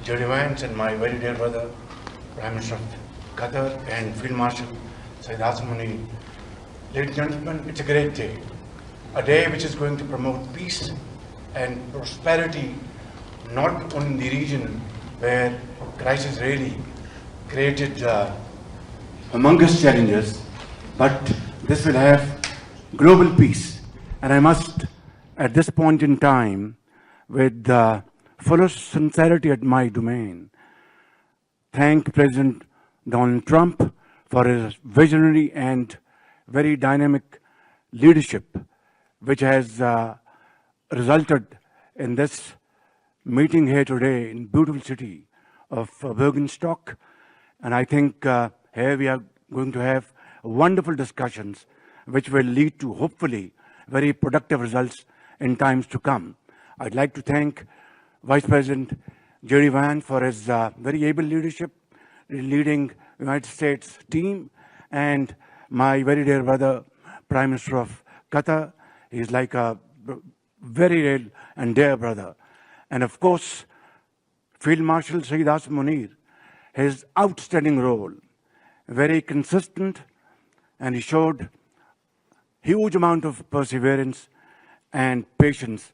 JD Vance and my very dear brother, Prime Minister of Qatar and Field Marshal Sayyid Azam Shahbaz. Ladies and gentlemen, it's a great day. A day which is going to promote peace and prosperity, not only in the region where crisis really created humongous challenges, but this will have global peace. And I must, at this point in time, with the fullest sincerity at my domain, thank President Donald Trump for his visionary and very dynamic leadership, which has resulted in this meeting here today in beautiful city of Bergenstock. And I think here we are going to have wonderful discussions which will lead to hopefully very productive results in times to come. I'd like to thank Vice President JD Vance for his very able leadership, leading United States team, and my very dear brother, Prime Minister of Qatar. He's like a very real and dear brother. And of course, Field Marshal Sayyid Azam Shahbaz, his outstanding role, very consistent, and he showed huge amount of perseverance and patience.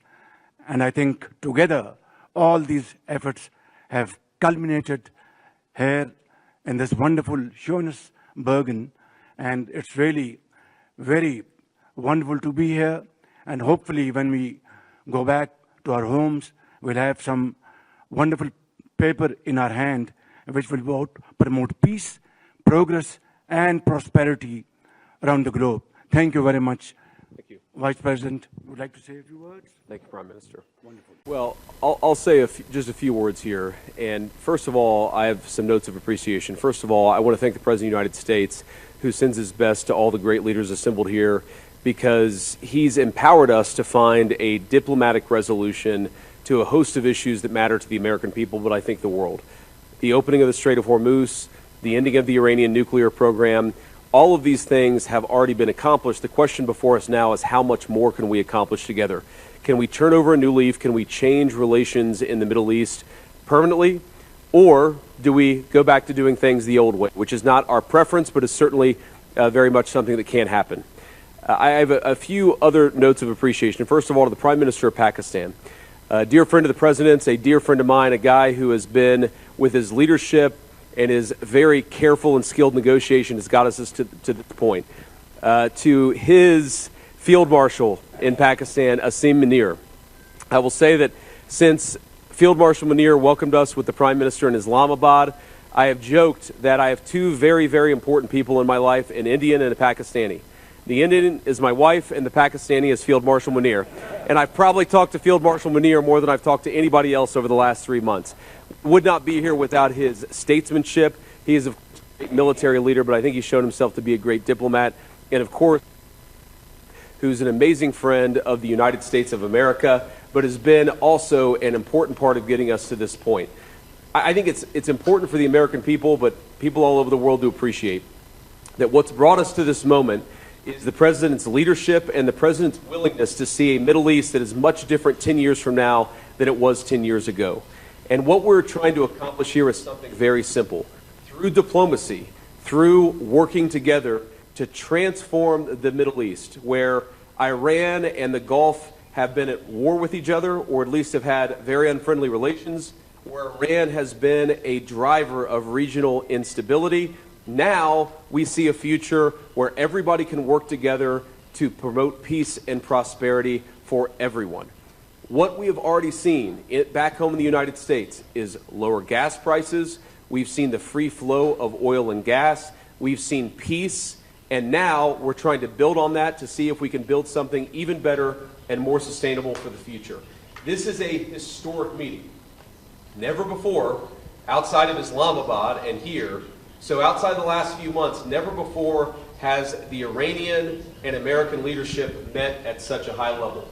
And I think together, all these efforts have culminated here in this wonderful Schönes Bergen. And it's really very wonderful to be here. And hopefully when we go back to our homes, we'll have some wonderful paper in our hand, which will both promote peace, progress, and prosperity around the globe. Thank you very much. Thank you. Vice President, would like to say a few words? Thank you, Prime Minister. Wonderful. Well, I'll say just a few words here. And first of all, I have some notes of appreciation. First of all, I want to thank the President of the United States, who sends his best to all the great leaders assembled here, because he's empowered us to find a diplomatic resolution to a host of issues that matter to the American people, but I think the world. The opening of the Strait of Hormuz, the ending of the Iranian nuclear program, all of these things have already been accomplished. The question before us now is how much more can we accomplish together? Can we turn over a new leaf? Can we change relations in the Middle East permanently? Or do we go back to doing things the old way, which is not our preference, but is certainly very much something that can happen. I have a few other notes of appreciation. First of all, to the Prime Minister of Pakistan. A dear friend of the President's, a dear friend of mine, a guy who has been, with his leadership and his very careful and skilled negotiation, has got us to this point. To his Field Marshal in Pakistan, Asim Munir. I will say that since Field Marshal Munir welcomed us with the Prime Minister in Islamabad, I have joked that I have two very, very important people in my life, an Indian and a Pakistani. The Indian is my wife, and the Pakistani is Field Marshal Munir. And I've probably talked to Field Marshal Munir more than I've talked to anybody else over the last 3 months. Would not be here without his statesmanship. He is a great military leader, but I think he's shown himself to be a great diplomat. And of course, who's an amazing friend of the United States of America, but has been also an important part of getting us to this point. I think it's important for the American people, but people all over the world to appreciate that what's brought us to this moment is the President's leadership and the President's willingness to see a Middle East that is much different 10 years from now than it was 10 years ago. And what we're trying to accomplish here is something very simple. Through diplomacy, through working together to transform the Middle East, where Iran and the Gulf have been at war with each other, or at least have had very unfriendly relations, where Iran has been a driver of regional instability. Now we see a future where everybody can work together to promote peace and prosperity for everyone. What we have already seen back home in the United States is lower gas prices. We've seen the free flow of oil and gas. We've seen peace. And now we're trying to build on that to see if we can build something even better and more sustainable for the future. This is a historic meeting. Never before, outside of Islamabad and here, so outside the last few months, never before has the Iranian and American leadership met at such a high level.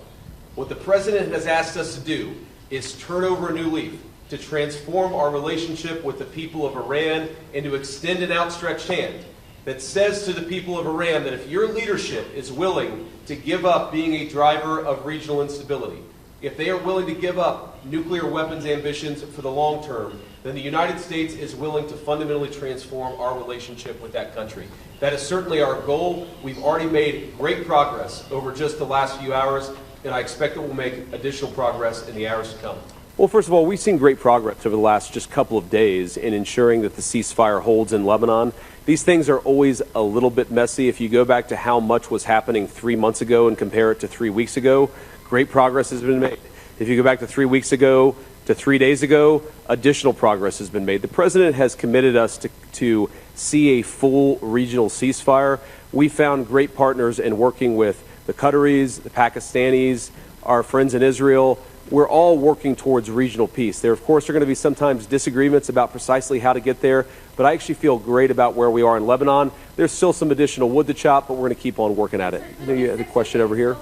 What the President has asked us to do is turn over a new leaf, to transform our relationship with the people of Iran and to extend an outstretched hand that says to the people of Iran that if your leadership is willing to give up being a driver of regional instability, if they are willing to give up nuclear weapons ambitions for the long term, then the United States is willing to fundamentally transform our relationship with that country. That is certainly our goal. We've already made great progress over just the last few hours, and I expect that we'll make additional progress in the hours to come. Well, first of all, we've seen great progress over the last just couple of days in ensuring that the ceasefire holds in Lebanon. These things are always a little bit messy. If you go back to how much was happening 3 months ago and compare it to 3 weeks ago, great progress has been made. If you go back to 3 weeks ago to 3 days ago, additional progress has been made. The president has committed us to see a full regional ceasefire. We found great partners in working with the Qataris, the Pakistanis, our friends in Israel. We're all working towards regional peace. There, of course, are going to be sometimes disagreements about precisely how to get there, but I actually feel great about where we are in Lebanon. There's still some additional wood to chop, but we're going to keep on working at it. You had a question over here.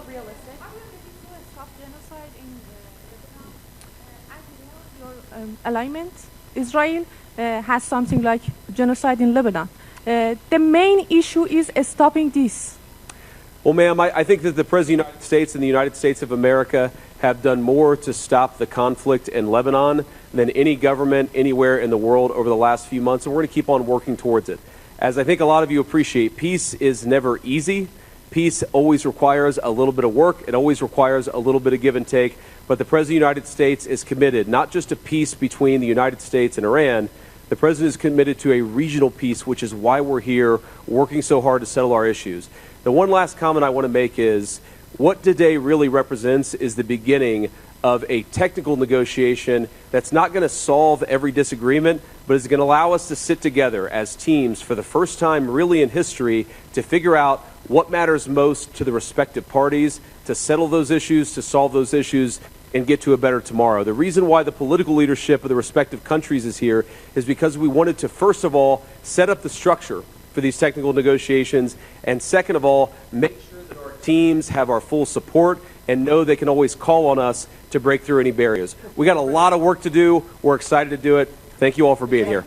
Alignment, Israel has something like genocide in Lebanon. The main issue is stopping this. Well, ma'am, I think that the President of the United States and the United States of America have done more to stop the conflict in Lebanon than any government anywhere in the world over the last few months, and we're going to keep on working towards it. As I think a lot of you appreciate, peace is never easy. Peace always requires a little bit of work. It always requires a little bit of give and take. But the President of the United States is committed not just to peace between the United States and Iran. The President is committed to a regional peace, which is why we're here working so hard to settle our issues. The one last comment I want to make is what today really represents is the beginning of a technical negotiation that's not going to solve every disagreement, but is going to allow us to sit together as teams for the first time really in history to figure out what matters most to the respective parties, to settle those issues, to solve those issues, and get to a better tomorrow. The reason why the political leadership of the respective countries is here is because we wanted to, first of all, set up the structure for these technical negotiations, and second of all, make sure that our teams have our full support and know they can always call on us to break through any barriers. We got a lot of work to do. We're excited to do it. Thank you all for being here.